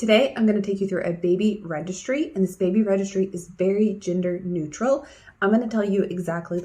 Today, I'm going to take you through a baby registry, and this baby registry is very gender neutral. I'm going to tell you exactly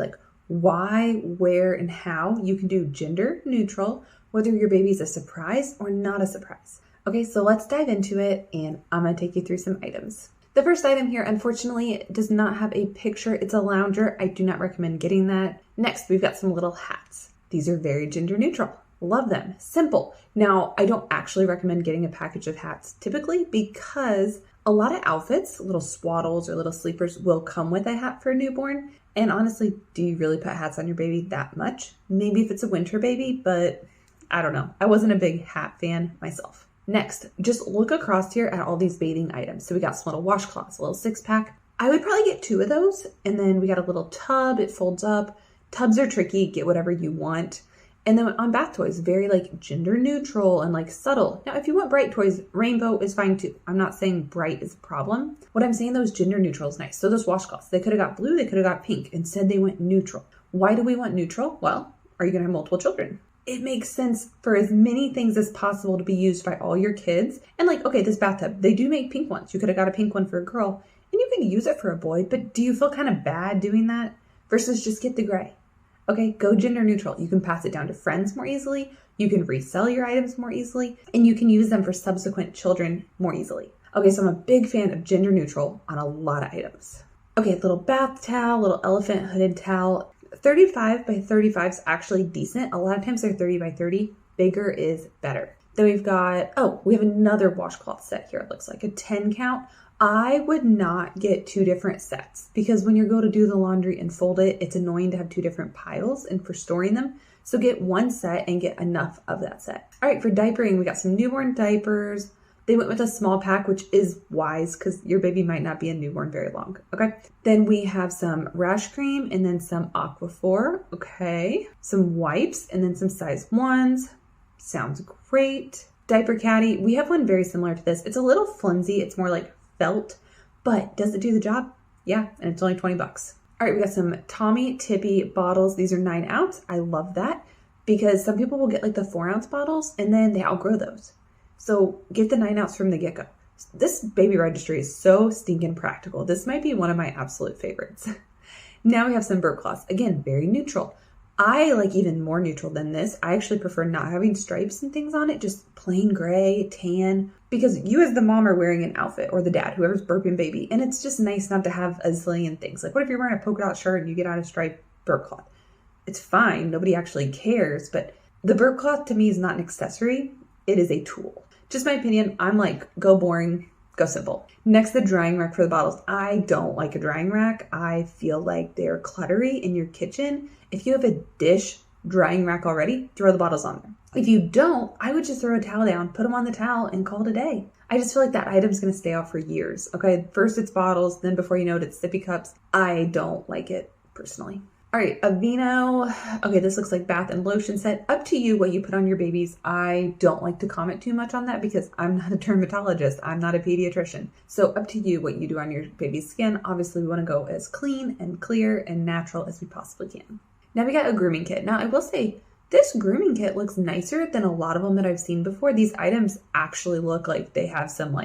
why, where, and how you can do gender neutral, whether your baby's a surprise or not a surprise. Okay, so let's dive into it, and I'm going to take you through some items. The first item here, unfortunately, does not have a picture. It's a lounger. I do not recommend getting that. Next, we've got some little hats. These are very gender neutral. Love them. Simple. Now, I don't actually recommend getting a package of hats typically because a lot of outfits, little swaddles or little sleepers, will come with a hat for a newborn. And honestly, do you really put hats on your baby that much? Maybe if it's a winter baby, but I don't know. I wasn't a big hat fan myself. Next, just look across here at all these bathing items. So we got some little washcloths, a little 6-pack. I would probably get 2 of those. And then we got a little tub. It folds up. Tubs are tricky. Get whatever you want. And then on bath toys, very gender neutral and subtle. Now, if you want bright toys, rainbow is fine too. I'm not saying bright is a problem. What I'm saying though is gender neutral is nice. So those washcloths, they could have got blue, they could have got pink. Instead, they went neutral. Why do we want neutral? Well, are you going to have multiple children? It makes sense for as many things as possible to be used by all your kids. And okay, this bathtub, they do make pink ones. You could have got a pink one for a girl and you can use it for a boy, but do you feel kind of bad doing that versus just get the gray? Okay, go gender neutral. You can pass it down to friends more easily. You can resell your items more easily, and you can use them for subsequent children more easily. Okay, so I'm a big fan of gender neutral on a lot of items. Okay, little bath towel, little elephant hooded towel. 35 by 35 is actually decent. A lot of times they're 30 by 30. Bigger is better. Then we've got, we have another washcloth set here. It looks like a 10 count. I would not get 2 different sets because when you go to do the laundry and fold it, it's annoying to have 2 different piles and for storing them. So get 1 set and get enough of that set. All right, for diapering, we got some newborn diapers. They went with a small pack, which is wise because your baby might not be a newborn very long. Okay. Then we have some rash cream and then some Aquaphor. Okay. Some wipes and then some size 1s. Sounds great. Diaper caddy. We have one very similar to this. It's a little flimsy. It's more like felt, but does it do the job? Yeah. And it's only $20. All right. We got some Tommy Tippy bottles. These are 9 ounce. I love that because some people will get the 4 ounce bottles and then they outgrow those. So get the 9 ounce from the get-go. This baby registry is so stinking practical. This might be one of my absolute favorites. Now we have some burp cloths. Again, very neutral. I like even more neutral than this. I actually prefer not having stripes and things on it, just plain gray, tan, because you as the mom are wearing an outfit or the dad, whoever's burping baby. And it's just nice not to have a zillion things. What if you're wearing a polka dot shirt and you get out a striped burp cloth? It's fine. Nobody actually cares. But the burp cloth to me is not an accessory. It is a tool. Just my opinion. I'm go boring, go simple. Next, the drying rack for the bottles. I don't like a drying rack. I feel like they're cluttery in your kitchen. If you have a dish drying rack already, throw the bottles on there. If you don't, I would just throw a towel down, put them on the towel, and call it a day. I just feel like that item's going to stay out for years. Okay, first it's bottles, then before you know it, it's sippy cups. I don't like it personally. All right, Aveeno. Okay, this looks like bath and lotion set. Up to you what you put on your babies. I don't like to comment too much on that because I'm not a dermatologist. I'm not a pediatrician. So up to you what you do on your baby's skin. Obviously, we want to go as clean and clear and natural as we possibly can. Now we got a grooming kit. Now I will say this grooming kit looks nicer than a lot of them that I've seen before. These items actually look like they have some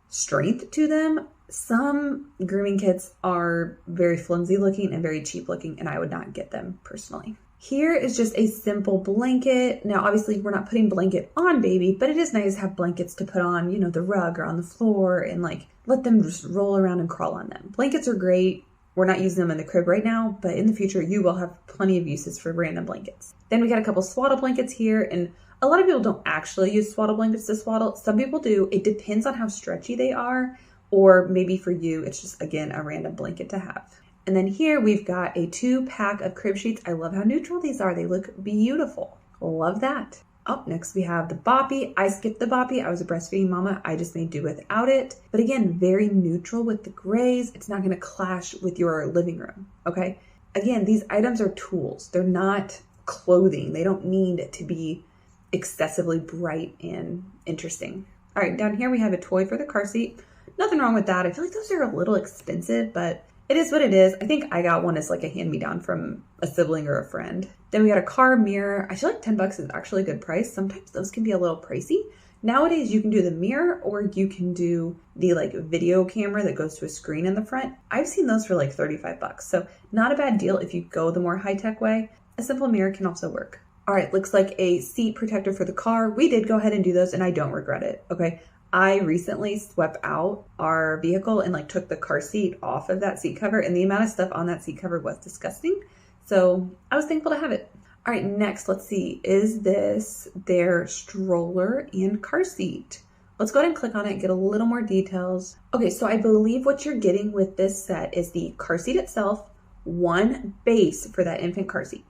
strength to them. Some grooming kits are very flimsy looking and very cheap looking, and I would not get them personally. Here is just a simple blanket. Now, obviously, we're not putting blanket on baby, but it is nice to have blankets to put on, the rug or on the floor and let them just roll around and crawl on them. Blankets are great. We're not using them in the crib right now, but in the future, you will have plenty of uses for random blankets. Then we got a couple swaddle blankets here, and a lot of people don't actually use swaddle blankets to swaddle. Some people do. It depends on how stretchy they are. Or maybe for you, it's just, again, a random blanket to have. And then here we've got a 2-pack of crib sheets. I love how neutral these are. They look beautiful. Love that. Up next, we have the boppy. I skipped the boppy. I was a breastfeeding mama. I just made do without it. But again, very neutral with the grays. It's not going to clash with your living room, okay? Again, these items are tools. They're not clothing. They don't need to be excessively bright and interesting. All right, down here we have a toy for the car seat. Nothing wrong with that. I feel like those are a little expensive, but it is what it is. I think I got one as a hand-me-down from a sibling or a friend. Then we got a car mirror. I feel like $10 is actually a good price. Sometimes those can be a little pricey. Nowadays you can do the mirror or you can do the like video camera that goes to a screen in the front. I've seen those for like $35. So not a bad deal if you go the more high-tech way. A simple mirror can also work. All right, looks like a seat protector for the car. We did go ahead and do those and I don't regret it, okay? I recently swept out our vehicle and like took the car seat off of that seat cover, and the amount of stuff on that seat cover was disgusting. So I was thankful to have it. All right, next, let's see. Is this their stroller and car seat? Let's go ahead and click on it and get a little more details. Okay, so I believe what you're getting with this set is the car seat itself, one base for that infant car seat.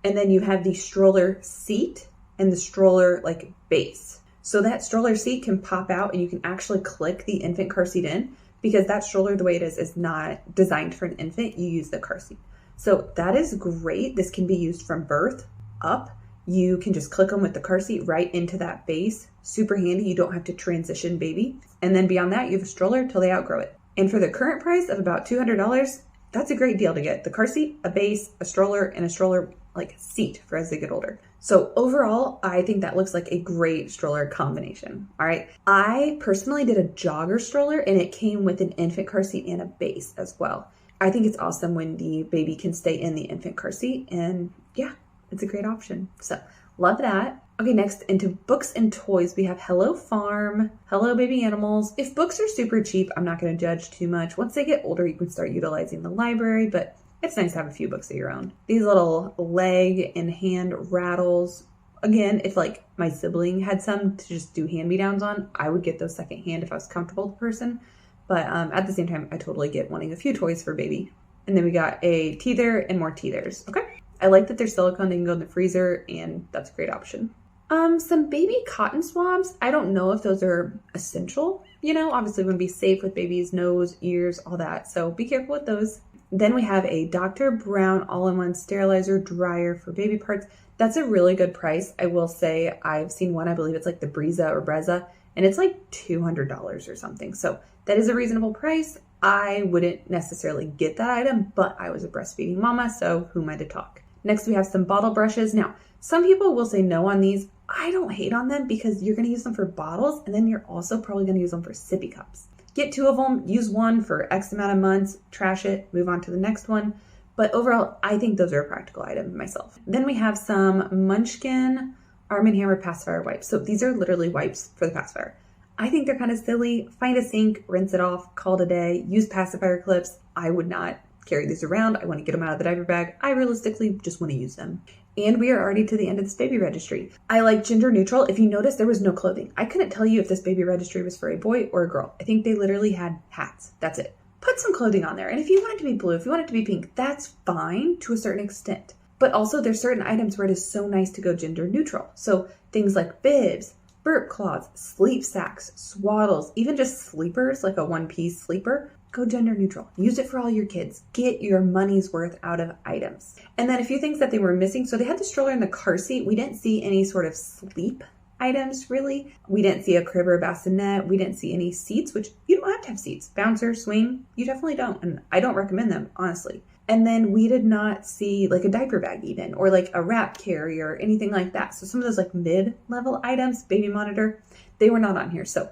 And then you have the stroller seat and the stroller like base. So that stroller seat can pop out and you can actually click the infant car seat in, because that stroller, the way it is not designed for an infant. You use the car seat. So that is great. This can be used from birth up. You can just click them with the car seat right into that base. Super handy. You don't have to transition baby. And then beyond that, you have a stroller till they outgrow it. And for the current price of about $200, that's a great deal to get the car seat, a base, a stroller, and a stroller like seat for as they get older. So overall, I think that looks like a great stroller combination. All right. I personally did a jogger stroller and it came with an infant car seat and a base as well. I think it's awesome when the baby can stay in the infant car seat, and yeah, it's a great option. So love that. Okay, next into books and toys, we have Hello Farm, Hello Baby Animals. If books are super cheap, I'm not going to judge too much. Once they get older, you can start utilizing the library, but it's nice to have a few books of your own. These little leg and hand rattles. Again, if like my sibling had some to just do hand-me-downs on, I would get those secondhand if I was comfortable with the person. But at the same time, I totally get wanting a few toys for baby. And then we got a teether and more teethers. Okay. I like that they're silicone. They can go in the freezer, and that's a great option. Some baby cotton swabs. I don't know if those are essential. You know, obviously we want to be safe with baby's nose, ears, all that. So be careful with those. Then we have a Dr. Brown all-in-one sterilizer dryer for baby parts. That's a really good price. I will say I've seen one, I believe it's like the Breeza or Breza, and it's like $200 or something. So that is a reasonable price. I wouldn't necessarily get that item, but I was a breastfeeding mama, so who am I to talk? Next, we have some bottle brushes. Now, some people will say no on these. I don't hate on them because you're going to use them for bottles, and then you're also probably going to use them for sippy cups. Get two of them, use one for X amount of months, trash it, move on to the next one. But overall, I think those are a practical item myself. Then we have some Munchkin Arm & Hammer pacifier wipes. So these are literally wipes for the pacifier. I think they're kind of silly. Find a sink, rinse it off, call it a day, use pacifier clips. I would not carry these around. I want to get them out of the diaper bag. I realistically just want to use them. And we are already to the end of this baby registry. I like gender neutral. If you notice, there was no clothing. I couldn't tell you if this baby registry was for a boy or a girl. I think they literally had hats. That's it. Put some clothing on there. And if you want it to be blue, if you want it to be pink, that's fine to a certain extent. But also there's certain items where it is so nice to go gender neutral. So things like bibs, burp cloths, sleep sacks, swaddles, even just sleepers, like a one-piece sleeper, go gender neutral. Use it for all your kids. Get your money's worth out of items. And then a few things that they were missing. So they had the stroller and the car seat. We didn't see any sort of sleep items, really. We didn't see a crib or a bassinet. We didn't see any seats, which you don't have to have seats. Bouncer, swing, you definitely don't. And I don't recommend them, honestly. And then we did not see like a diaper bag even, or like a wrap carrier or anything like that. So some of those like mid-level items, baby monitor, they were not on here. So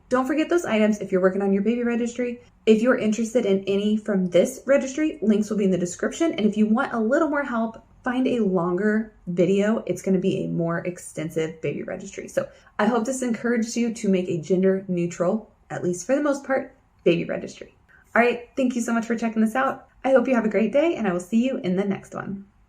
don't forget those items if you're working on your baby registry. If you're interested in any from this registry, links will be in the description. And if you want a little more help, find a longer video. It's going to be a more extensive baby registry. So I hope this encouraged you to make a gender neutral, at least for the most part, baby registry. All right. Thank you so much for checking this out. I hope you have a great day, and I will see you in the next one.